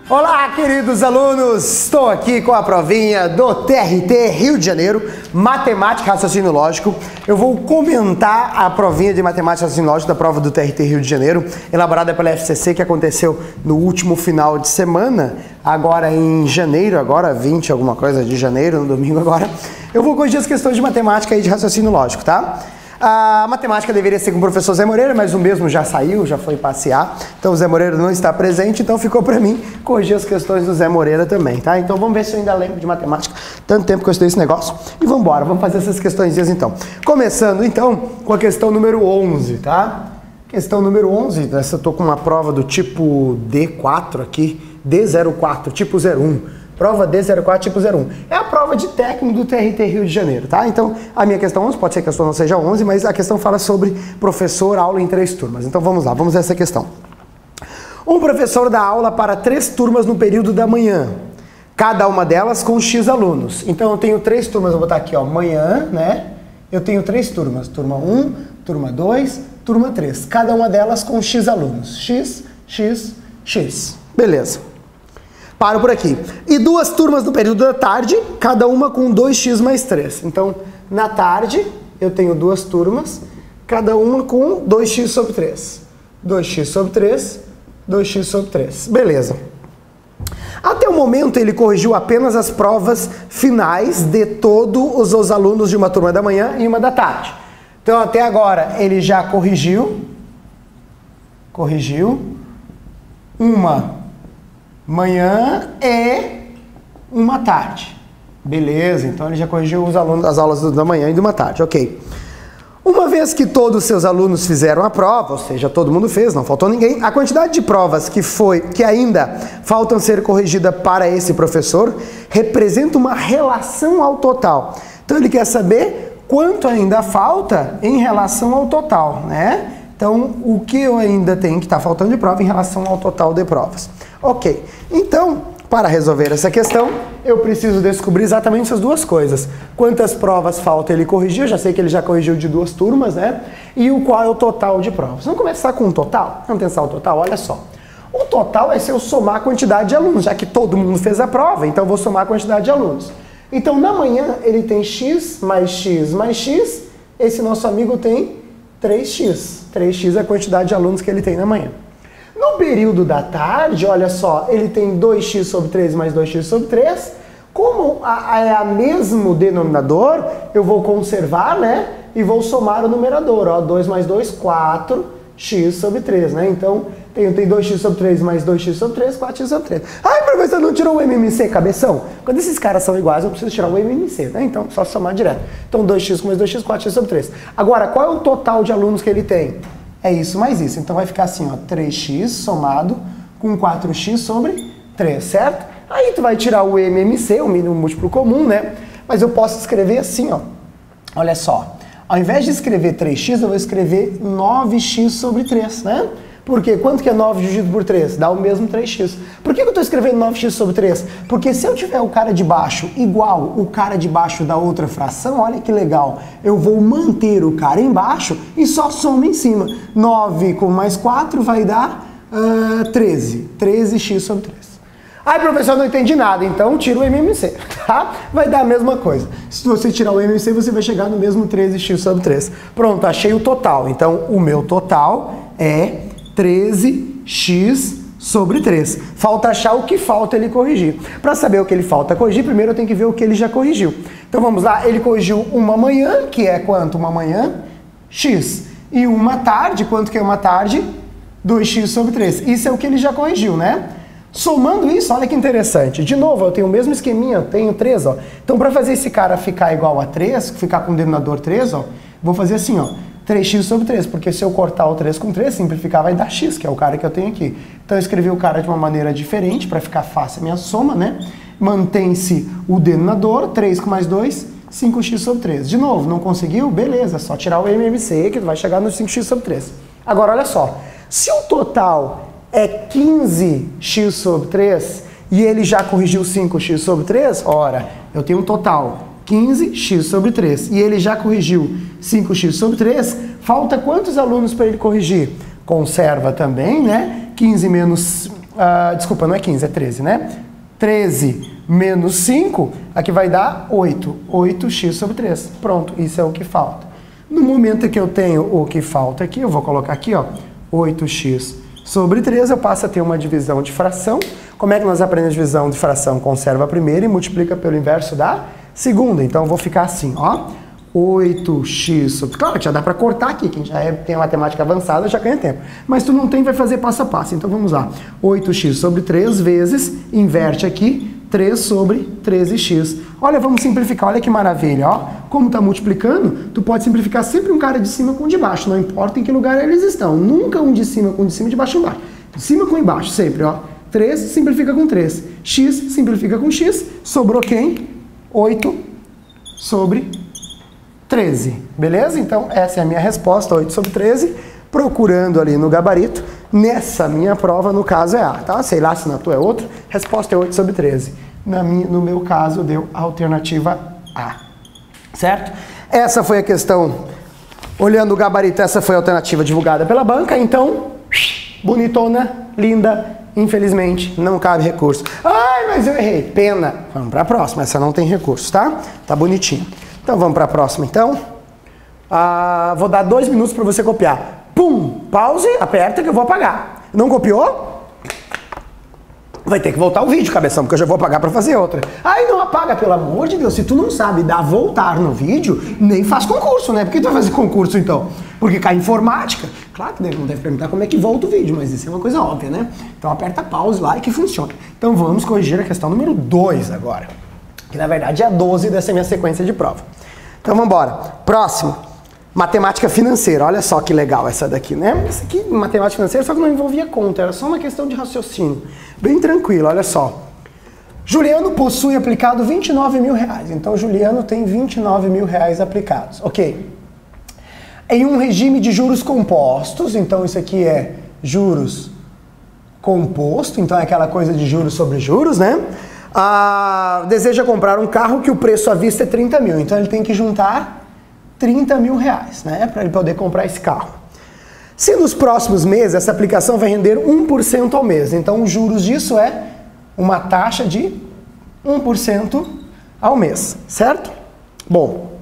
Olá, queridos alunos! Estou aqui com a provinha do TRT Rio de Janeiro, Matemática e Raciocínio Lógico. Eu vou comentar a provinha de Matemática e Raciocínio Lógico da prova do TRT Rio de Janeiro, elaborada pela FCC, que aconteceu no último final de semana, agora em janeiro, agora 20 alguma coisa de janeiro, no domingo agora. Eu vou corrigir as questões de matemática e de raciocínio lógico, tá? A matemática deveria ser com o professor Zé Moreira, mas o mesmo já saiu, já foi passear. Então o Zé Moreira não está presente, então ficou para mim corrigir as questões do Zé Moreira também, tá? Então vamos ver se eu ainda lembro de matemática. Tanto tempo que eu estudei esse negócio. E vamos embora, vamos fazer essas questõezinhas então. Começando então com a questão número 11, tá? Questão número 11, essa eu tô com uma prova do tipo D4 aqui, D04, tipo 01. Prova D04, tipo 01. É a prova de técnico do TRT Rio de Janeiro, tá? Então, a minha questão 11, pode ser que a sua não seja 11, mas a questão fala sobre professor, aula em 3 turmas. Então, vamos lá, vamos a essa questão. Um professor dá aula para 3 turmas no período da manhã, cada uma delas com X alunos. Então, eu tenho 3 turmas, eu vou botar aqui, ó, manhã, né? Eu tenho 3 turmas, turma 1, turma 2, turma 3. Cada uma delas com X alunos. X, X, X. Beleza. Paro por aqui. E 2 turmas no período da tarde, cada uma com 2x mais 3. Então, na tarde, eu tenho 2 turmas, cada uma com 2x sobre 3. 2x sobre 3, 2x sobre 3. Beleza. Até o momento, ele corrigiu apenas as provas finais de todos os alunos de uma turma da manhã e uma da tarde. Então, até agora, ele já corrigiu uma manhã e uma tarde. Beleza, então ele já corrigiu os alunos, as aulas da manhã e de uma tarde, ok. Uma vez que todos os seus alunos fizeram a prova, ou seja, todo mundo fez, não faltou ninguém, a quantidade de provas que ainda faltam ser corrigida para esse professor representa uma relação ao total. Então ele quer saber quanto ainda falta em relação ao total, né? Então, o que eu ainda tenho que estar faltando de prova em relação ao total de provas. Ok, então, para resolver essa questão, eu preciso descobrir exatamente essas duas coisas. Quantas provas falta ele corrigir, eu já sei que ele já corrigiu de 2 turmas, né? E qual é o total de provas. Vamos começar com o total? Vamos pensar o total? Olha só. O total é se eu somar a quantidade de alunos, já que todo mundo fez a prova, então eu vou somar a quantidade de alunos. Então, na manhã, ele tem x mais x mais x, esse nosso amigo tem 3x. 3x é a quantidade de alunos que ele tem na manhã. No período da tarde, olha só, ele tem 2x sobre 3 mais 2x sobre 3. Como é a mesmo denominador, eu vou conservar, né? E vou somar o numerador, ó, 2 mais 2, 4x sobre 3, né? Então, tem 2x sobre 3 mais 2x sobre 3, 4x sobre 3. Ai, professor, não tirou o MMC, cabeção? Quando esses caras são iguais, eu preciso tirar o MMC, né? Então, só somar direto. Então, 2x mais 2x, 4x sobre 3. Agora, qual é o total de alunos que ele tem? É isso mais isso. Então, vai ficar assim, ó, 3x somado com 4x sobre 3, certo? Aí, tu vai tirar o MMC, o mínimo múltiplo comum, né? Mas eu posso escrever assim, ó. Olha só. Ao invés de escrever 3x, eu vou escrever 9x sobre 3, né? Porque quanto que é 9 dividido por 3? Dá o mesmo 3x. Por que eu estou escrevendo 9x sobre 3? Porque se eu tiver o cara de baixo igual o cara de baixo da outra fração, olha que legal, eu vou manter o cara embaixo e só soma em cima. 9 com mais 4 vai dar 13. 13x sobre 3. Ai, professor, não entendi nada, então tira o MMC, tá? Vai dar a mesma coisa. Se você tirar o MMC, você vai chegar no mesmo 13x sobre 3. Pronto, achei o total. Então, o meu total é 13x sobre 3. Falta achar o que falta ele corrigir. Para saber o que ele falta corrigir, primeiro eu tenho que ver o que ele já corrigiu. Então vamos lá, ele corrigiu uma manhã, que é quanto? Uma manhã? X. E uma tarde, quanto que é uma tarde? 2x sobre 3. Isso é o que ele já corrigiu, né? Somando isso, olha que interessante. De novo, eu tenho o mesmo esqueminha, eu tenho 3, ó. Então para fazer esse cara ficar igual a 3, ficar com o denominador 3, ó, vou fazer assim, ó. 3x sobre 3, porque se eu cortar o 3 com 3, simplificar vai dar x, que é o cara que eu tenho aqui. Então eu escrevi o cara de uma maneira diferente, para ficar fácil a minha soma, né? Mantém-se o denominador, 3 com mais 2, 5x sobre 3. De novo, não conseguiu? Beleza, só tirar o MMC, que vai chegar no 5x sobre 3. Agora, olha só, se o total é 15x sobre 3, e ele já corrigiu 5x sobre 3, ora, eu tenho um total 15x sobre 3, e ele já corrigiu 5x sobre 3, falta quantos alunos para ele corrigir? Conserva também, né? 15 menos Desculpa, não é 15, é 13, né? 13 menos 5, aqui vai dar 8. 8x sobre 3. Pronto, isso é o que falta. No momento que eu tenho o que falta aqui, eu vou colocar aqui, ó, 8x sobre 3, eu passo a ter uma divisão de fração. Como é que nós aprendemos divisão de fração? Conserva a primeira e multiplica pelo inverso da segunda. Então, eu vou ficar assim, ó. 8x sobre... Claro que já dá para cortar aqui, quem já tem a matemática avançada já ganha tempo. Mas tu não tem, vai fazer passo a passo. Então vamos lá. 8x sobre 3 vezes, inverte aqui, 3 sobre 13x. Olha, vamos simplificar, olha que maravilha, ó. Como tá multiplicando, tu pode simplificar sempre um cara de cima com um de baixo, não importa em que lugar eles estão. Nunca um de cima com um de cima, de baixo com baixo. De cima com embaixo, sempre, ó. 3 simplifica com 3. X simplifica com x. Sobrou quem? 8 sobre 13, beleza? Então, essa é a minha resposta, 8 sobre 13, procurando ali no gabarito. Nessa minha prova, no caso, é A, tá? Sei lá se na tua é outra. Resposta é 8 sobre 13. No meu caso, deu a alternativa A, certo? Essa foi a questão, olhando o gabarito, essa foi a alternativa divulgada pela banca. Então, bonitona, linda, infelizmente, não cabe recurso. Ai, mas eu errei, pena. Vamos para a próxima, essa não tem recurso, tá? Tá bonitinho. Então vamos para a próxima, então. Vou dar 2 minutos para você copiar. Pum! Pause, aperta que eu vou apagar. Não copiou? Vai ter que voltar o vídeo, cabeção, porque eu já vou apagar para fazer outra. Ai, não apaga, pelo amor de Deus. Se tu não sabe dar voltar no vídeo, nem faz concurso, né? Por que tu vai fazer concurso, então? Porque cai informática. Claro que não deve perguntar como é que volta o vídeo, mas isso é uma coisa óbvia, né? Então aperta pause lá e que funciona. Então vamos corrigir a questão número 2 agora. Que na verdade é a 12 dessa minha sequência de prova. Então vamos embora. Próximo, matemática financeira. Olha só que legal essa daqui, né? Essa aqui, matemática financeira, só que não envolvia conta, era só uma questão de raciocínio. Bem tranquilo, olha só. Juliano possui aplicado 29 mil reais. Então Juliano tem 29 mil reais aplicados. Ok. Em um regime de juros compostos, então isso aqui é juros composto, então é aquela coisa de juros sobre juros, né? Deseja comprar um carro que o preço à vista é 30 mil, então ele tem que juntar 30 mil reais, né, para ele poder comprar esse carro. Se nos próximos meses essa aplicação vai render 1% ao mês, então os juros disso é uma taxa de 1% ao mês, certo? Bom,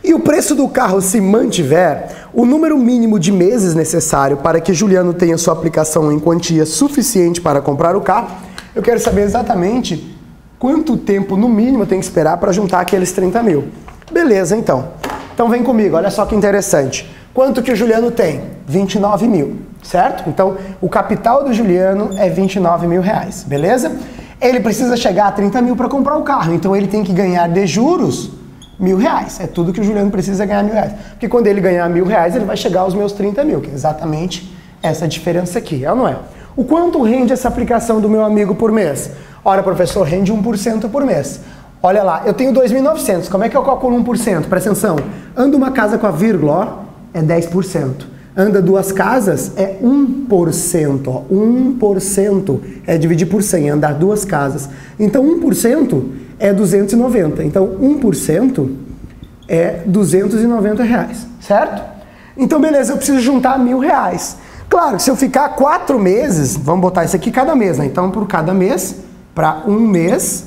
e o preço do carro se mantiver, o número mínimo de meses necessário para que Juliano tenha sua aplicação em quantia suficiente para comprar o carro. Eu quero saber exatamente quanto tempo, no mínimo, eu tenho que esperar para juntar aqueles 30 mil. Beleza, então. Então vem comigo, olha só que interessante. Quanto que o Juliano tem? 29 mil, certo? Então, o capital do Juliano é 29 mil reais, beleza? Ele precisa chegar a 30 mil para comprar o carro, então ele tem que ganhar de juros 1.000 reais. É tudo que o Juliano precisa ganhar 1.000 reais. Porque quando ele ganhar 1.000 reais, ele vai chegar aos meus 30 mil, que é exatamente essa diferença aqui, é ou não é? O quanto rende essa aplicação do meu amigo por mês? Ora, professor, rende 1% por mês. Olha lá, eu tenho 2.900, como é que eu calculo 1%? Presta atenção, anda uma casa com a vírgula, ó, é 10%. Anda duas casas, é 1%, ó, 1% é dividir por 100, andar duas casas. Então 1% é 290, então 1% é 290 reais, certo? Então beleza, eu preciso juntar 1.000 reais. Claro que se eu ficar 4 meses, vamos botar isso aqui cada mês, né? Então por cada mês, para um mês,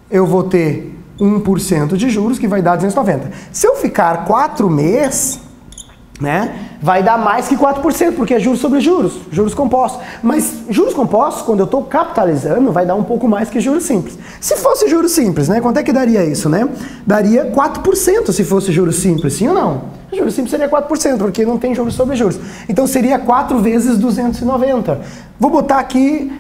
eu vou ter 1% de juros, que vai dar 290. Se eu ficar 4 meses, né, vai dar mais que 4%, porque é juros sobre juros, juros compostos. Mas juros compostos, quando eu estou capitalizando, vai dar um pouco mais que juros simples. Se fosse juros simples, né, quanto é que daria isso, né? Daria 4% se fosse juros simples, sim ou não? Juros simples seria 4%, porque não tem juros sobre juros. Então seria 4 vezes 290. Vou botar aqui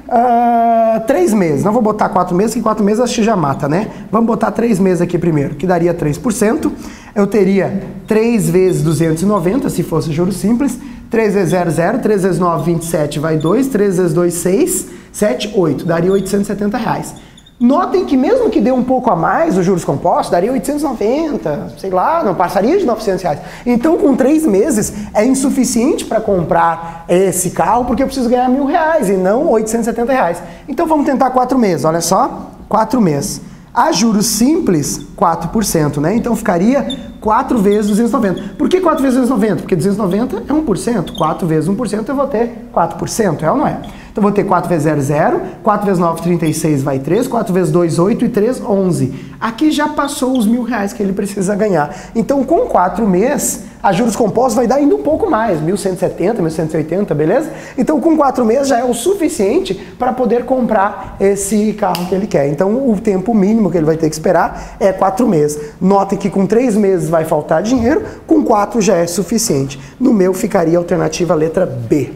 3 meses. Não vou botar 4 meses, que 4 meses acho que já mata, né? Vamos botar 3 meses aqui primeiro, que daria 3%. Eu teria 3 vezes 290, se fosse juros simples. 3 vezes 0, 0. 3 vezes 9, 27, vai 2. 3 vezes 2, 6. 7, 8. Daria 870 reais. Notem que mesmo que dê um pouco a mais os juros compostos, daria 890, sei lá, não passaria de 900 reais. Então, com 3 meses, é insuficiente para comprar esse carro, porque eu preciso ganhar 1.000 reais e não 870 reais. Então, vamos tentar 4 meses, olha só, 4 meses. A juros simples, 4%, né? Então ficaria 4 vezes 290. Por que 4 vezes 290? Porque 290 é 1%. 4 vezes 1% eu vou ter 4%, é ou não é? Então eu vou ter 4 vezes 0, 0. 4 vezes 9, 36, vai 3. 4 vezes 2, 8. E 3, 11. Aqui já passou os R$1.000 que ele precisa ganhar. Então com 4 meses, a juros compostos vai dar ainda um pouco mais. 1.170, 1.180, beleza? Então com 4 meses já é o suficiente para poder comprar esse carro que ele quer. Então o tempo mínimo que ele vai ter que esperar é 4 meses. Notem que com 3 meses vai faltar dinheiro, com 4 já é suficiente. No meu ficaria a alternativa letra B.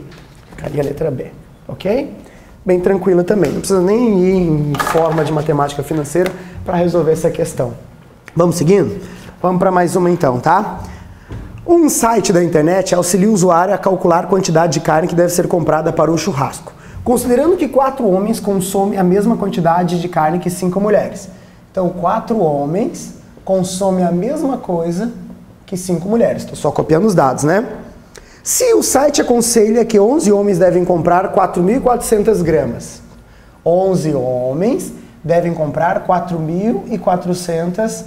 Ficaria a letra B, ok? Bem tranquila também, não precisa nem ir em forma de matemática financeira para resolver essa questão. Vamos seguindo? Vamos para mais uma então, tá? Um site da internet auxilia o usuário a calcular a quantidade de carne que deve ser comprada para o churrasco, considerando que 4 homens consomem a mesma quantidade de carne que 5 mulheres. Então, 4 homens consomem a mesma coisa que 5 mulheres. Estou só copiando os dados, né? Se o site aconselha que 11 homens devem comprar 4.400 gramas, 11 homens devem comprar 4.400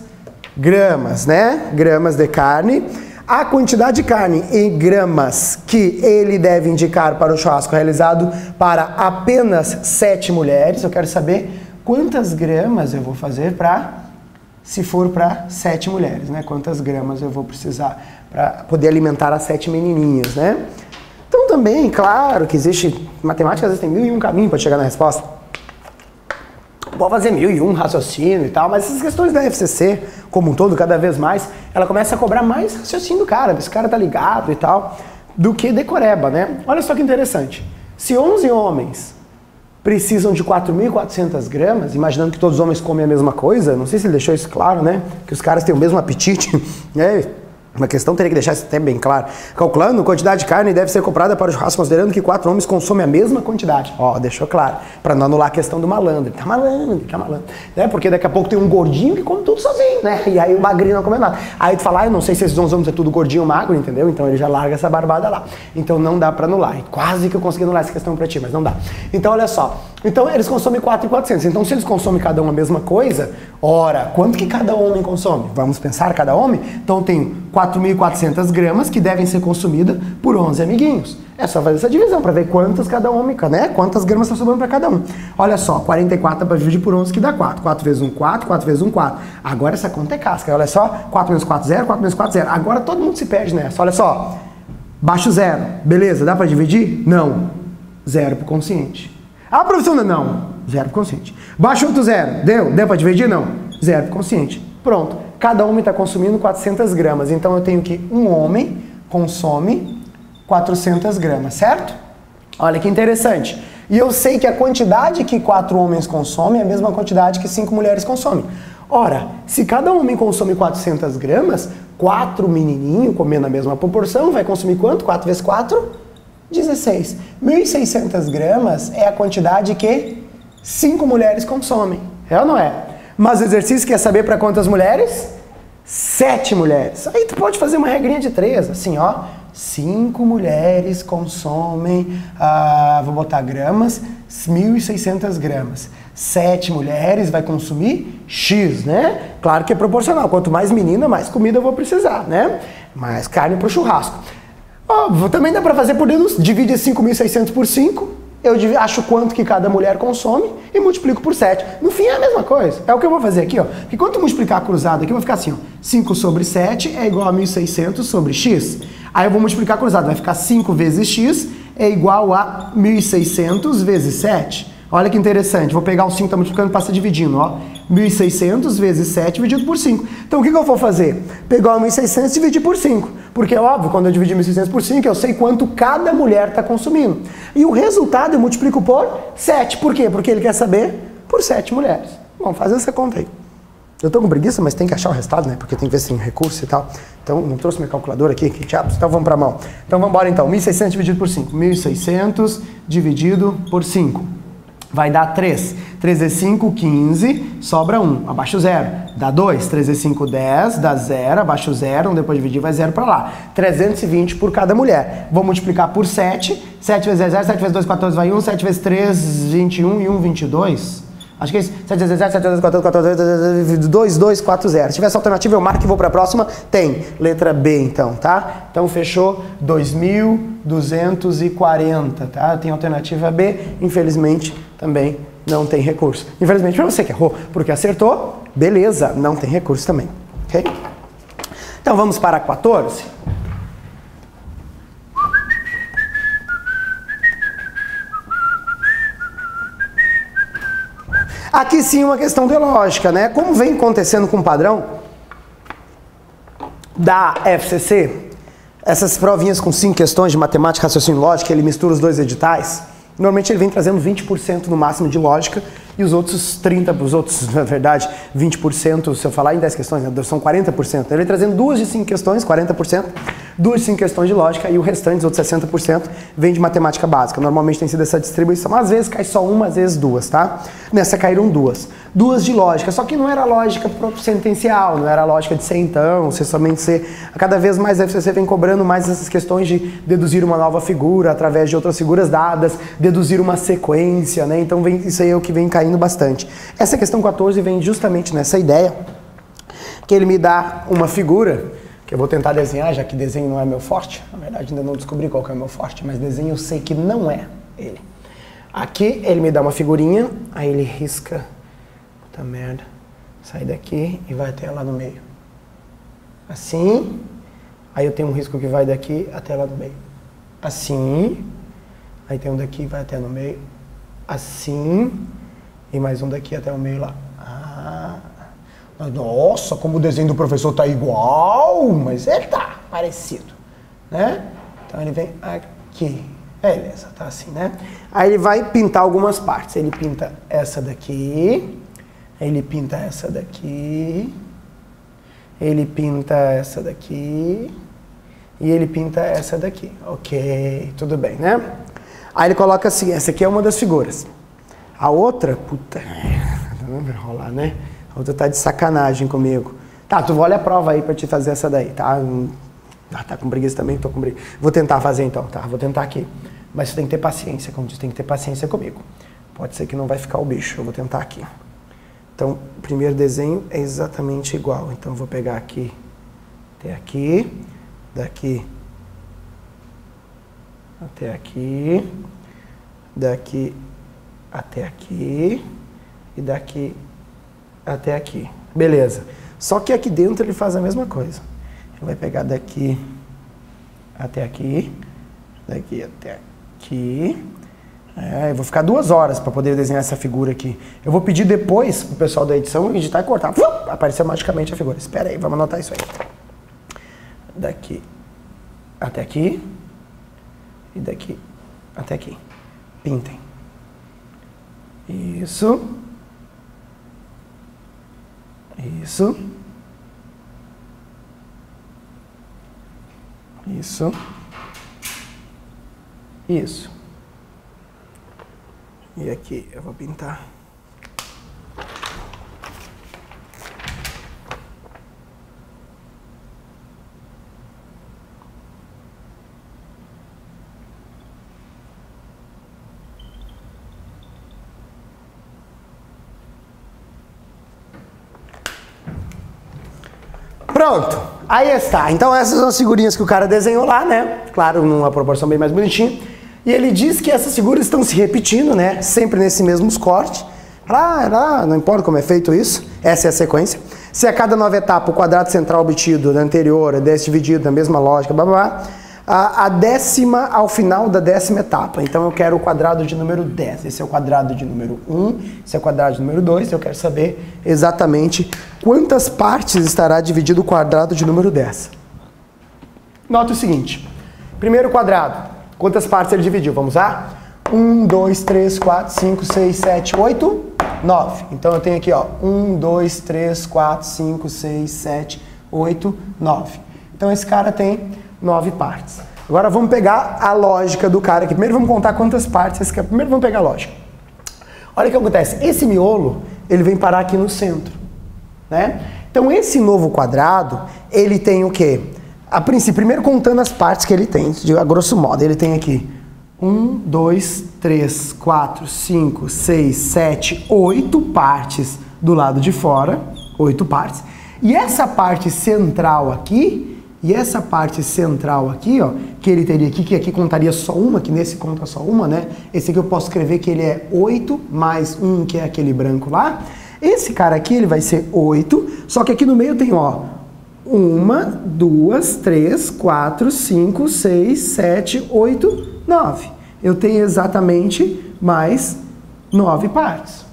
gramas, né? Gramas de carne. A quantidade de carne em gramas que ele deve indicar para o churrasco realizado para apenas 7 mulheres. Eu quero saber quantas gramas eu vou fazer se for para 7 mulheres, né? Quantas gramas eu vou precisar para poder alimentar as 7 menininhas, né? Então também, claro que existe, matemática às vezes tem 1001 caminhos para chegar na resposta. Pode fazer 1001 raciocínio e tal, mas essas questões da FCC, como um todo, cada vez mais, ela começa a cobrar mais raciocínio do cara, esse cara tá ligado e tal, do que decoreba, né? Olha só que interessante. Se 11 homens precisam de 4.400 gramas, imaginando que todos os homens comem a mesma coisa, não sei se ele deixou isso claro, né? Que os caras têm o mesmo apetite, né? Uma questão teria que deixar isso até bem claro. Calculando a quantidade de carne deve ser comprada para o churrasco, considerando que 4 homens consomem a mesma quantidade. Ó, deixou claro. Para não anular a questão do malandro. Ele tá malandro. Né? Porque daqui a pouco tem um gordinho que come tudo sozinho, né? E aí o magrinho não come nada. Aí tu fala, eu não sei se esses 11 homens é tudo gordinho ou magro, entendeu? Então ele já larga essa barbada lá. Então não dá para anular. E quase que eu consegui anular essa questão para ti, mas não dá. Então olha só. Então eles consomem 4.400. Então se eles consomem cada um a mesma coisa, ora, quanto que cada homem consome? Vamos pensar cada homem? Então tem 4.400 gramas que devem ser consumidas por 11 amiguinhos. É só fazer essa divisão para ver quantas cada homem, né? Quantas gramas está sobrando para cada um. Olha só, 44 para dividir por 11 que dá 4. 4 vezes 1, 4. 4 vezes 1, 4. Agora essa conta é casca. Olha só, 4 menos 4, 0. 4 menos 4, 0. Agora todo mundo se perde nessa. Olha só, baixo 0. Beleza, dá para dividir? Não. 0 para o consciente. Ah, professor, não. 0 para o consciente. Baixo outro 0. Deu para dividir? Não. 0 para o consciente. Pronto. Cada homem está consumindo 400 gramas. Então eu tenho que um homem consome 400 gramas, certo? Olha que interessante. E eu sei que a quantidade que 4 homens consomem é a mesma quantidade que 5 mulheres consomem. Ora, se cada homem consome 400 gramas, 4 menininhos comendo a mesma proporção, vai consumir quanto? 4 vezes 4? 16. 1.600 gramas é a quantidade que 5 mulheres consomem. É ou não é? Mas o exercício quer saber para quantas mulheres? 7 mulheres. Aí tu pode fazer uma regrinha de 3, assim, ó. 5 mulheres consomem, vou botar gramas, 1.600 gramas. 7 mulheres vai consumir X, né? Claro que é proporcional. Quanto mais menina, mais comida eu vou precisar, né? Mais carne para o churrasco. Óbvio, também dá para fazer por deduz. Divide 5.600 por 5. Eu acho quanto que cada mulher consome e multiplico por 7. No fim é a mesma coisa. É o que eu vou fazer aqui, ó. Porque quando eu multiplicar cruzado aqui, eu vou ficar assim, ó. 5 sobre 7 é igual a 1.600 sobre x. Aí eu vou multiplicar cruzado. Vai ficar 5 vezes x é igual a 1.600 vezes 7. Olha que interessante. Vou pegar o 5 que está multiplicando e passa dividindo, ó. 1.600 vezes 7 dividido por 5. Então o que eu vou fazer? Pegar o 1.600 e dividir por 5. Porque é óbvio, quando eu dividir 1.600 por 5, eu sei quanto cada mulher está consumindo. E o resultado eu multiplico por 7. Por quê? Porque ele quer saber por 7 mulheres. Bom, faz essa conta aí. Eu tô com preguiça, mas tem que achar o resultado, né? Porque tem que ver se tem recurso e tal. Então, não trouxe minha calculadora aqui, que diabos. Então vamos para a mão. Então vamos embora então. 1.600 dividido por 5. 1.600 dividido por 5. Vai dar 3. 3 vezes 5, 15, sobra 1, abaixo 0. Dá 2, 3 vezes 5, 10, dá 0, abaixo 0, depois de dividir vai 0 para lá. 320 por cada mulher. Vou multiplicar por 7, 7 vezes 0, 7 vezes 2, 14, vai 1, 7 vezes 3, 21 e 1, 22. Acho que é isso. 7, 17, 7, 2, 4, 4, 2, 2, 4, 0. Se tiver essa alternativa, eu marco e vou para a próxima. Tem. Letra B, então, tá? Então, fechou 2.240, tá? Tem alternativa B. Infelizmente, também não tem recurso. Infelizmente, para você que errou, porque acertou, beleza, não tem recurso também. Ok? Então, vamos para a 14. Aqui sim uma questão de lógica, né? Como vem acontecendo com o padrão da FCC, essas provinhas com 5 questões de matemática, raciocínio e lógica, ele mistura os dois editais, normalmente ele vem trazendo 20% no máximo de lógica e os outros 30%, na verdade, 20%, se eu falar em 10 questões, são 40%. Ele vem trazendo 2 de 5 questões, 40%, 2 de 5 questões de lógica e o restante, os outros 60%, vem de matemática básica. Normalmente tem sido essa distribuição. Às vezes cai só uma, às vezes 2, tá? Nessa caíram 2. 2 de lógica, só que não era lógica sentencial, não era lógica de ser então, ser somente ser. Cada vez mais a FCC vem cobrando mais essas questões de deduzir uma nova figura através de outras figuras dadas, deduzir uma sequência, né? Então vem, isso aí é o que vem caindo bastante. Essa questão 14 vem justamente nessa ideia que ele me dá uma figura que eu vou tentar desenhar, já que desenho não é meu forte. Na verdade, ainda não descobri qual que é o meu forte, mas desenho eu sei que não é ele. Aqui, ele me dá uma figurinha, aí ele risca, puta merda, sai daqui e vai até lá no meio. Assim, aí eu tenho um risco que vai daqui até lá no meio. Assim, aí tem um daqui e vai até no meio. Assim, e mais um daqui até o meio lá. Nossa, como o desenho do professor tá igual, mas ele tá parecido, né? Então ele vem aqui, beleza, tá assim, né? Aí ele vai pintar algumas partes, ele pinta essa daqui, ele pinta essa daqui, ele pinta essa daqui e ele pinta essa daqui. Ok, tudo bem, né? Aí ele coloca assim, essa aqui é uma das figuras. A outra, puta, não vai rolar, né? A outra tá de sacanagem comigo. Tá, tu olha a prova aí pra te fazer essa daí, tá? Tá com preguiça também? Tô com preguiça. Vou tentar fazer então, tá? Vou tentar aqui. Mas você tem que ter paciência, como diz, tem que ter paciência comigo. Pode ser que não vai ficar o bicho, eu vou tentar aqui. Então, o primeiro desenho é exatamente igual. Então, eu vou pegar aqui até aqui, daqui até aqui, daqui até aqui e daqui até aqui. Beleza. Só que aqui dentro ele faz a mesma coisa. Ele vai pegar daqui até aqui, daqui até aqui. Eu vou ficar 2 horas para poder desenhar essa figura aqui. Eu vou pedir depois pro pessoal da edição editar e cortar. Apareceu magicamente a figura. Espera aí, vamos anotar isso aí. Daqui até aqui e daqui até aqui. Pintem. Isso. Isso. Isso. Isso. E aqui eu vou pintar. Pronto, aí está. Então essas são as figurinhas que o cara desenhou lá, né? Claro, numa proporção bem mais bonitinha. E ele diz que essas figuras estão se repetindo, né? Sempre nesse mesmo corte. Não importa como é feito isso, essa é a sequência. Se a cada nova etapa o quadrado central obtido da anterior é 10 dividido na mesma lógica, blá, blá, blá, a décima ao final da 10ª etapa. Então eu quero o quadrado de número 10. Esse é o quadrado de número 1, esse é o quadrado de número 2. Eu quero saber exatamente quantas partes estará dividido o quadrado de número 10. Nota o seguinte. Primeiro quadrado. Quantas partes ele dividiu? Vamos lá? 1, 2, 3, 4, 5, 6, 7, 8, 9. Então eu tenho aqui, ó, 1, 2, 3, 4, 5, 6, 7, 8, 9. Então esse cara tem 9 partes. Agora vamos pegar a lógica do cara aqui. Primeiro vamos contar quantas partes esse cara... Primeiro vamos pegar a lógica. Olha o que acontece. Esse miolo, ele vem parar aqui no centro, né? Então esse novo quadrado, ele tem o quê? A princípio, primeiro contando as partes que ele tem, a grosso modo, ele tem aqui 1, 2, 3, 4, 5, 6, 7, 8 partes do lado de fora, 8 partes. E essa parte central aqui, ó, que ele teria aqui, que aqui contaria só uma, que nesse conta só uma, né? Esse aqui eu posso escrever que ele é 8 mais 1, que é aquele branco lá. Esse cara aqui, ele vai ser 8, só que aqui no meio tem, ó, 1, 2, 3, 4, 5, 6, 7, 8, 9. Eu tenho exatamente mais 9 partes.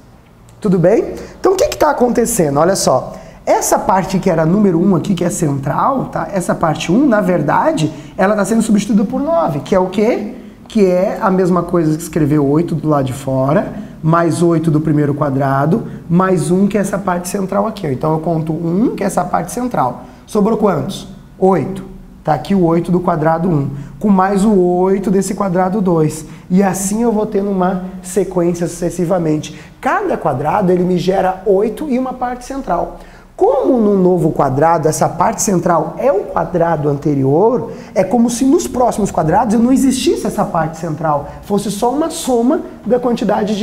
Tudo bem? Então o que está acontecendo? Olha só. Essa parte que era número 1 aqui, que é central, tá? Essa parte 1, na verdade, ela está sendo substituída por 9, que é o quê? Que é a mesma coisa que escrever 8 do lado de fora, mais 8 do primeiro quadrado, mais 1, que é essa parte central aqui. Ó. Então eu conto 1, que é essa parte central. Sobrou quantos? 8. Tá aqui o 8 do quadrado 1, com mais o 8 desse quadrado 2. E assim eu vou tendo uma sequência sucessivamente. Cada quadrado, ele me gera 8 e uma parte central. Como no novo quadrado, essa parte central é o quadrado anterior, é como se nos próximos quadrados não existisse essa parte central, fosse só uma soma da quantidade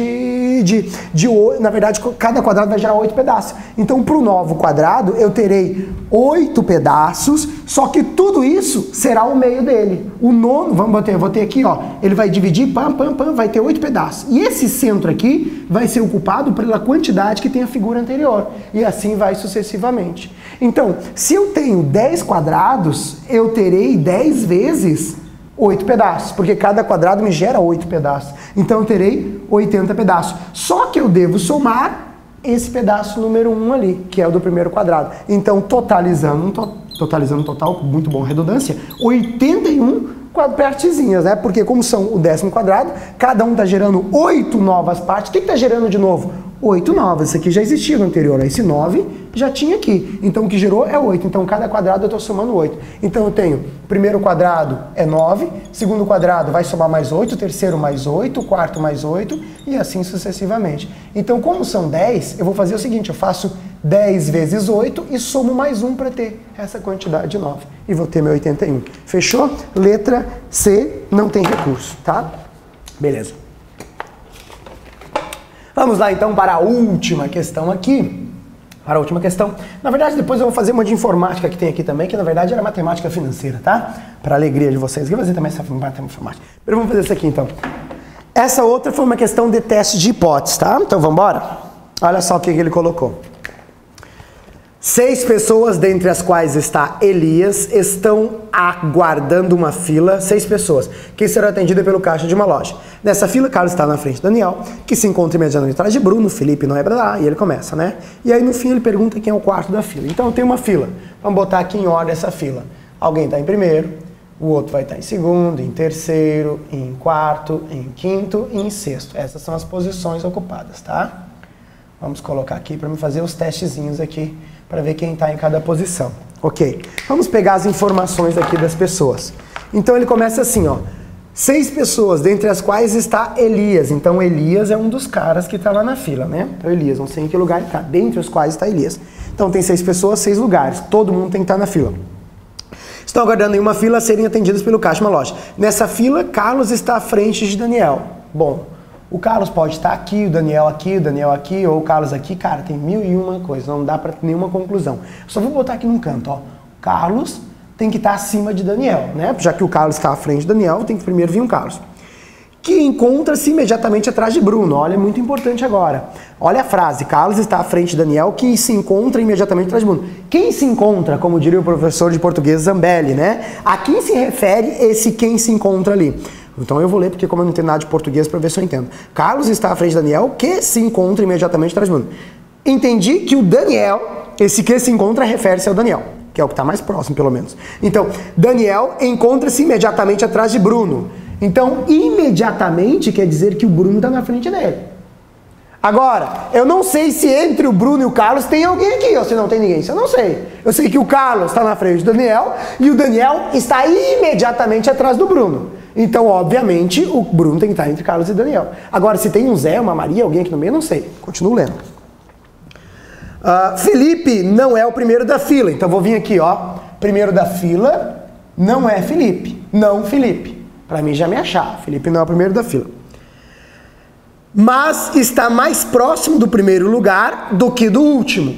na verdade, cada quadrado vai gerar 8 pedaços. Então, para o novo quadrado, eu terei 8 pedaços, só que tudo isso será o meio dele. O nono, vou ter aqui, ó, ele vai dividir, vai ter 8 pedaços. E esse centro aqui vai ser ocupado pela quantidade que tem a figura anterior. E assim vai sucessivamente. Então, se eu tenho 10 quadrados, eu terei 10 vezes 8 pedaços, porque cada quadrado me gera 8 pedaços. Então eu terei 80 pedaços. Só que eu devo somar esse pedaço número 1 ali, que é o do primeiro quadrado. Então, totalizando o total, muito bom, redundância, 81 partezinhas, né? Porque como são o 10º quadrado, cada um está gerando 8 novas partes. O que está gerando de novo? 8 novas. Isso aqui já existia no anterior. Esse 9 já tinha aqui. Então o que gerou é 8. Então cada quadrado eu estou somando 8. Então eu tenho, primeiro quadrado é 9, segundo quadrado vai somar mais 8, terceiro mais 8, quarto mais 8 e assim sucessivamente. Então como são 10, eu vou fazer o seguinte, eu faço 10 vezes 8 e somo mais 1 para ter essa quantidade de 9. E vou ter meu 81. Fechou? Letra C, não tem recurso, tá? Beleza. Vamos lá então para a última questão aqui. Para a última questão. Na verdade, depois eu vou fazer uma de informática que tem aqui também, que na verdade era matemática financeira, tá? Para a alegria de vocês. Eu vou fazer também essa informática. Primeiro vamos fazer isso aqui então. Essa outra foi uma questão de teste de hipótese, tá? Então vamos embora? Olha só o que ele colocou. 6 pessoas, dentre as quais está Elias, estão aguardando uma fila, 6 pessoas, que serão atendidas pelo caixa de uma loja. Nessa fila, Carlos está na frente de Daniel, que se encontra imediatamente atrás de Bruno, Felipe não é pra lá, e ele começa, né? E aí no fim ele pergunta quem é o quarto da fila. Então eu tenho uma fila, vamos botar aqui em ordem essa fila. Alguém está em primeiro, o outro vai estar em segundo, em terceiro, em quarto, em quinto e em sexto. Essas são as posições ocupadas, tá? Vamos colocar aqui para me fazer os testezinhos aqui, para ver quem está em cada posição. Ok, vamos pegar as informações aqui das pessoas. Então ele começa assim, ó. 6 pessoas, dentre as quais está Elias. Então Elias é um dos caras que está lá na fila, né? Então Elias, não sei em que lugar ele está, dentre os quais está Elias. Então tem 6 pessoas, 6 lugares. Todo mundo tem que estar na fila. Estão aguardando em uma fila a serem atendidos pelo caixa de uma loja. Nessa fila, Carlos está à frente de Daniel. Bom, o Carlos pode estar aqui, o Daniel aqui, ou o Carlos aqui. Cara, tem 1001 coisas, não dá para nenhuma conclusão. Só vou botar aqui num canto, ó. Carlos tem que estar acima de Daniel, né? Já que o Carlos está à frente de Daniel, tem que primeiro vir um Carlos. Que encontra-se imediatamente atrás de Bruno. Olha, é muito importante agora. Olha a frase, Carlos está à frente de Daniel, que se encontra imediatamente atrás de Bruno. Quem se encontra, como diria o professor de português Zambelli, né? A quem se refere esse quem se encontra ali? Então eu vou ler, porque como eu não entendo nada de português, para ver se eu entendo. Carlos está à frente de Daniel, que se encontra imediatamente atrás de Bruno. Entendi que o Daniel, esse que se encontra, refere-se ao Daniel, que é o que está mais próximo, pelo menos. Então, Daniel encontra-se imediatamente atrás de Bruno. Então, imediatamente quer dizer que o Bruno está na frente dele. Agora, eu não sei se entre o Bruno e o Carlos tem alguém aqui, ou se não tem ninguém. Isso eu não sei. Eu sei que o Carlos está na frente do Daniel e o Daniel está imediatamente atrás do Bruno. Então, obviamente, o Bruno tem que estar entre Carlos e Daniel. Agora, se tem um Zé, uma Maria, alguém aqui no meio, eu não sei. Continuo lendo. Felipe não é o primeiro da fila. Então, vou vir aqui, ó. Primeiro da fila não é Felipe. Não Felipe. para mim já me achar. Felipe não é o primeiro da fila. Mas está mais próximo do primeiro lugar do que do último.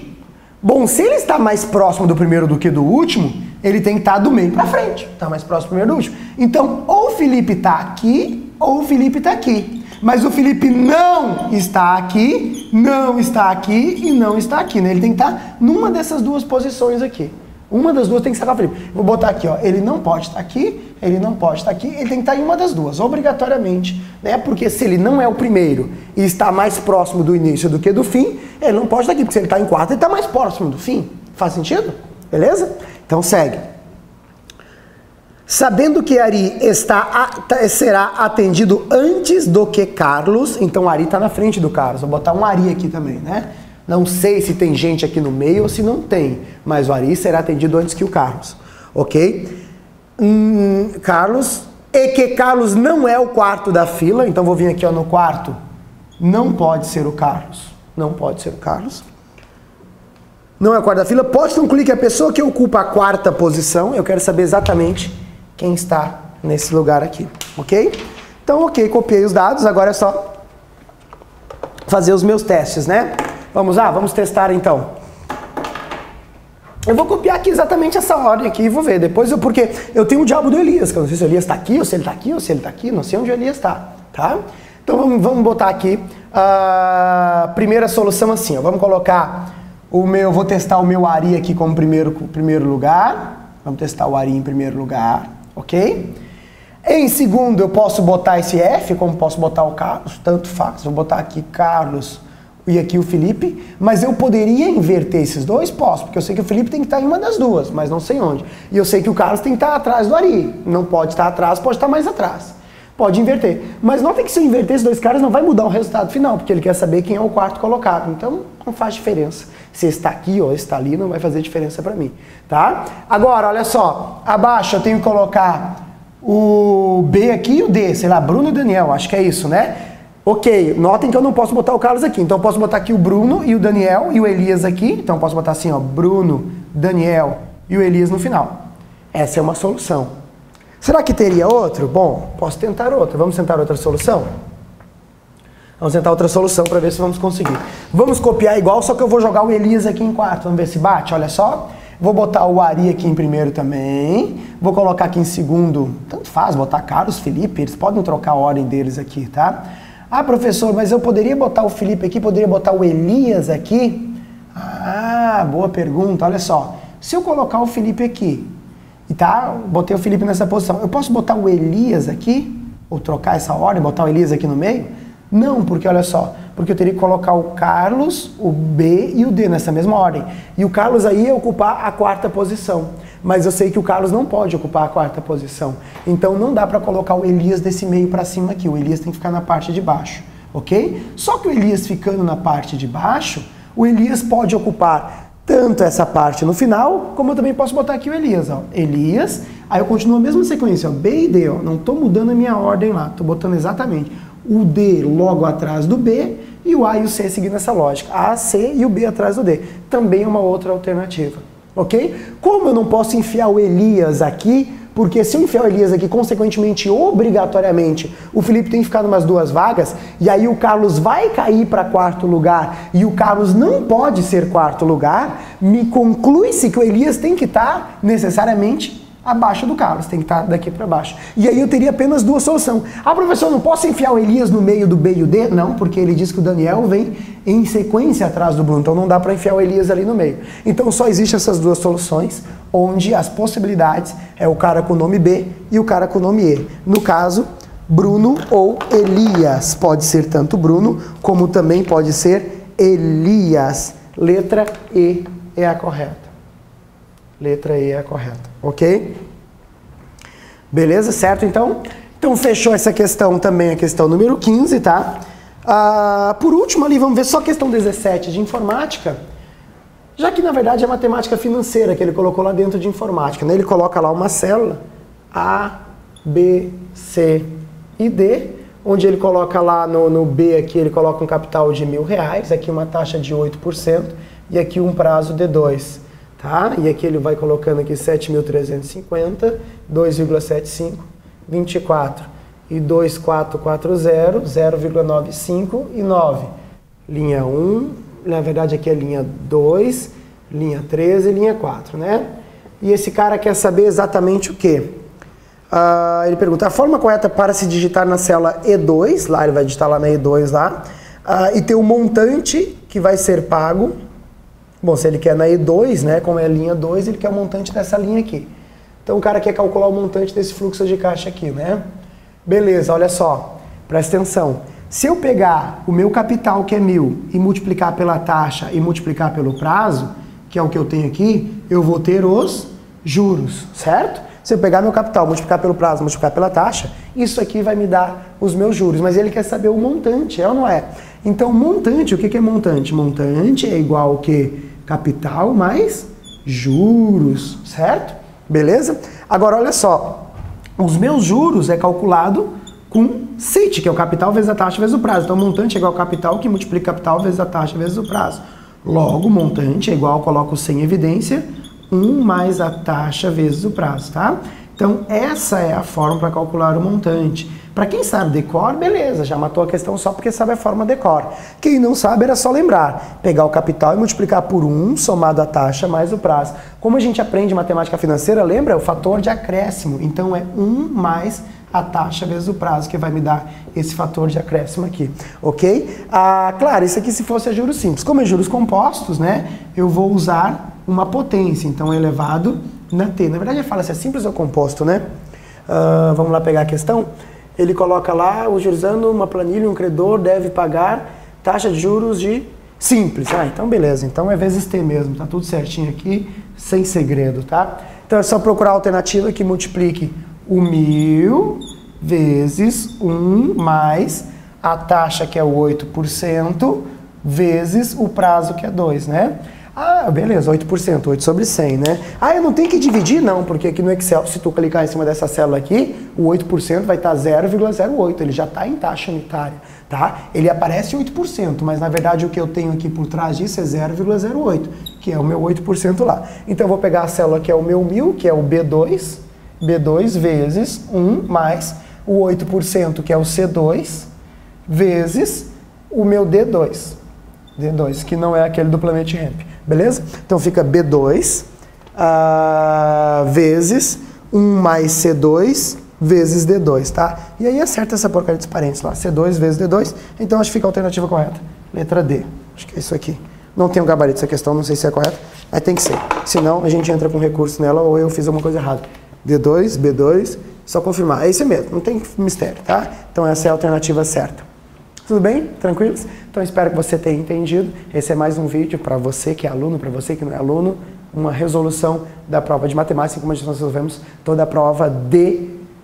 Bom, se ele está mais próximo do primeiro do que do último, ele tem que estar do meio para frente. Está mais próximo do primeiro do último. Então, ou o Felipe está aqui, ou o Felipe está aqui. Mas o Felipe não está aqui, não está aqui e não está aqui, né? Ele tem que estar numa dessas duas posições aqui. Uma das duas tem que estar com o Felipe. Vou botar aqui, ó. Ele não pode estar aqui, ele não pode estar aqui, ele tem que estar em uma das duas, obrigatoriamente, né? Porque se ele não é o primeiro e está mais próximo do início do que do fim, ele não pode estar aqui, porque se ele está em quarto, ele está mais próximo do fim. Faz sentido? Beleza? Então segue. Sabendo que Ari será atendido antes do que Carlos, então Ari está na frente do Carlos. Vou botar um Ari aqui também, né? Não sei se tem gente aqui no meio ou se não tem, mas o Ari será atendido antes que o Carlos, ok? Carlos, e que Carlos não é o quarto da fila, então vou vir aqui ó, no quarto, não pode ser o Carlos, não pode ser o Carlos. Não é o quarto da fila, pode concluir que a pessoa que ocupa a quarta posição, eu quero saber exatamente quem está nesse lugar aqui, ok? Então, ok, copiei os dados, agora é só fazer os meus testes, né? Vamos lá, vamos testar então. Eu vou copiar aqui exatamente essa ordem aqui e vou ver. Depois porque eu tenho o diabo do Elias, que eu não sei se o Elias está aqui, ou se ele está aqui, ou se ele está aqui, não sei onde o Elias está, tá? Então vamos botar aqui a primeira solução assim, ó. Vamos colocar vou testar o meu Ari aqui como primeiro lugar. Vamos testar o Ari em primeiro lugar, ok? Em segundo eu posso botar esse F, como posso botar o Carlos, tanto faz. Vou botar aqui Carlos e aqui o Felipe, mas eu poderia inverter esses dois? Posso, porque eu sei que o Felipe tem que estar em uma das duas, mas não sei onde. E eu sei que o Carlos tem que estar atrás do Ari. Não pode estar atrás, pode estar mais atrás. Pode inverter. Mas notem que se eu inverter esses dois caras não vai mudar o resultado final, porque ele quer saber quem é o quarto colocado. Então não faz diferença. Se está aqui ou está ali, não vai fazer diferença para mim. Tá? Agora, olha só. Abaixo eu tenho que colocar o B aqui e o D. Sei lá, Bruno e Daniel. Acho que é isso, né? Ok, notem que eu não posso botar o Carlos aqui, então eu posso botar aqui o Bruno e o Daniel e o Elias aqui, então eu posso botar assim, ó, Bruno, Daniel e o Elias no final. Essa é uma solução. Será que teria outro? Bom, posso tentar outra. Vamos tentar outra solução? Vamos tentar outra solução para ver se vamos conseguir. Vamos copiar igual, só que eu vou jogar o Elias aqui em quarto, vamos ver se bate, olha só. Vou botar o Ari aqui em primeiro também, vou colocar aqui em segundo, tanto faz, botar Carlos, Felipe, eles podem trocar a ordem deles aqui, tá? Ah, professor, mas eu poderia botar o Felipe aqui, poderia botar o Elias aqui? Ah, boa pergunta, olha só. Se eu colocar o Felipe aqui, e tá, botei o Felipe nessa posição, eu posso botar o Elias aqui? Ou trocar essa ordem, botar o Elias aqui no meio? Não, porque olha só, porque eu teria que colocar o Carlos, o B e o D nessa mesma ordem. E o Carlos aí ia ocupar a quarta posição. Mas eu sei que o Carlos não pode ocupar a quarta posição. Então não dá para colocar o Elias desse meio para cima aqui. O Elias tem que ficar na parte de baixo, ok? Só que o Elias ficando na parte de baixo, o Elias pode ocupar tanto essa parte no final, como eu também posso botar aqui o Elias, ó. Elias, aí eu continuo a mesma sequência, ó, B e D, ó. Não estou mudando a minha ordem lá, estou botando exatamente o D logo atrás do B e o A e o C seguindo essa lógica. A, C e o B atrás do D. Também é uma outra alternativa. Ok? Como eu não posso enfiar o Elias aqui, porque se eu enfiar o Elias aqui, consequentemente, obrigatoriamente, o Felipe tem que ficar numas duas vagas, e aí o Carlos vai cair para quarto lugar, e o Carlos não pode ser quarto lugar, me conclui-se que o Elias tem que estar necessariamente abaixo do Carlos, tem que estar daqui para baixo. E aí eu teria apenas duas soluções. Ah, professor, não posso enfiar o Elias no meio do B e o D? Não, porque ele diz que o Daniel vem em sequência atrás do Bruno, então não dá para enfiar o Elias ali no meio. Então só existem essas duas soluções, onde as possibilidades é o cara com o nome B e o cara com o nome E. No caso, Bruno ou Elias. Pode ser tanto Bruno, como também pode ser Elias. Letra E é a correta. Letra E é a correta, ok? Beleza, certo então? Então fechou essa questão também, a questão número 15, tá? Por último ali, vamos ver só a questão 17 de informática, já que na verdade é matemática financeira que ele colocou lá dentro de informática, né? Ele coloca lá uma célula A, B, C e D, onde ele coloca lá no B aqui, ele coloca um capital de R$1.000, aqui uma taxa de 8% e aqui um prazo de 2. Tá? E aqui ele vai colocando aqui 7.350, 2,75 24 e 2440, 0,95 e 9. Linha 1, na verdade aqui é linha 2, linha 3 e linha 4, né? E esse cara quer saber exatamente o quê? Ele pergunta, a forma correta para se digitar na célula E2, lá ele vai digitar lá na E2 lá, e ter o montante que vai ser pago. Bom, se ele quer na E2, né, como é a linha 2, ele quer o montante dessa linha aqui. Então o cara quer calcular o montante desse fluxo de caixa aqui, né? Beleza, olha só, presta atenção. Se eu pegar o meu capital, que é 1.000, e multiplicar pela taxa e multiplicar pelo prazo, que é o que eu tenho aqui, eu vou ter os juros, certo? Se eu pegar meu capital, multiplicar pelo prazo, multiplicar pela taxa, isso aqui vai me dar os meus juros. Mas ele quer saber o montante, é ou não é? Então, montante, o que é montante? Montante é igual ao que? Capital mais juros, certo? Beleza? Agora, olha só. Os meus juros é calculado com CIT, que é o capital vezes a taxa vezes o prazo. Então, montante é igual ao capital, que multiplica capital vezes a taxa vezes o prazo. Logo, montante é igual, coloco sem evidência, 1 mais a taxa vezes o prazo, tá? Então, essa é a forma para calcular o montante. Para quem sabe decor, beleza, já matou a questão só porque sabe a forma decor. Quem não sabe era só lembrar, pegar o capital e multiplicar por 1 somado a taxa mais o prazo. Como a gente aprende matemática financeira, lembra? É o fator de acréscimo. Então, é 1 mais a taxa vezes o prazo que vai me dar esse fator de acréscimo aqui, ok? Claro, isso aqui se fosse a juros simples. Como é juros compostos, né, eu vou usar uma potência, então é elevado na t. Na verdade, ele fala se é simples ou composto, né? Vamos lá pegar a questão. Ele coloca lá, utilizando uma planilha, um credor deve pagar taxa de juros de simples. Então beleza, então é vezes t mesmo, tá tudo certinho aqui, sem segredo, tá? Então é só procurar a alternativa que multiplique o 1.000 vezes 1 mais a taxa, que é o 8%, vezes o prazo, que é 2, né? Beleza, 8%, 8 sobre 100, né? Eu não tenho que dividir? Não, porque aqui no Excel, se tu clicar em cima dessa célula aqui, o 8% vai estar 0,08, ele já está em taxa unitária, tá? Ele aparece 8%, mas na verdade o que eu tenho aqui por trás disso é 0,08, que é o meu 8% lá. Então eu vou pegar a célula que é o meu 1.000, que é o B2 vezes 1 mais o 8%, que é o C2, vezes o meu D2, que não é aquele duplamente ramp, beleza? Então fica B2 vezes 1 mais C2 vezes D2, tá? E aí acerta essa porcaria dos parênteses lá, C2 vezes D2, então acho que fica a alternativa correta, letra D, acho que é isso aqui. Não tem o gabarito dessa questão, não sei se é correto, mas tem que ser, senão a gente entra com recurso nela ou eu fiz alguma coisa errada. D2, B2, só confirmar. É isso mesmo, não tem mistério, tá? Então essa é a alternativa certa. Tudo bem? Tranquilos? Então espero que você tenha entendido. Esse é mais um vídeo para você que é aluno, para você que não é aluno, uma resolução da prova de matemática, como nós resolvemos toda a prova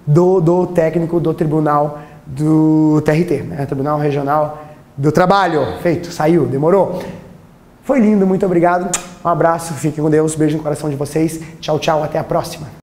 do técnico do Tribunal do TRT, né? Tribunal Regional do Trabalho. Feito, saiu, demorou. Foi lindo, muito obrigado. Um abraço, fiquem com Deus, beijo no coração de vocês. Tchau, tchau, até a próxima.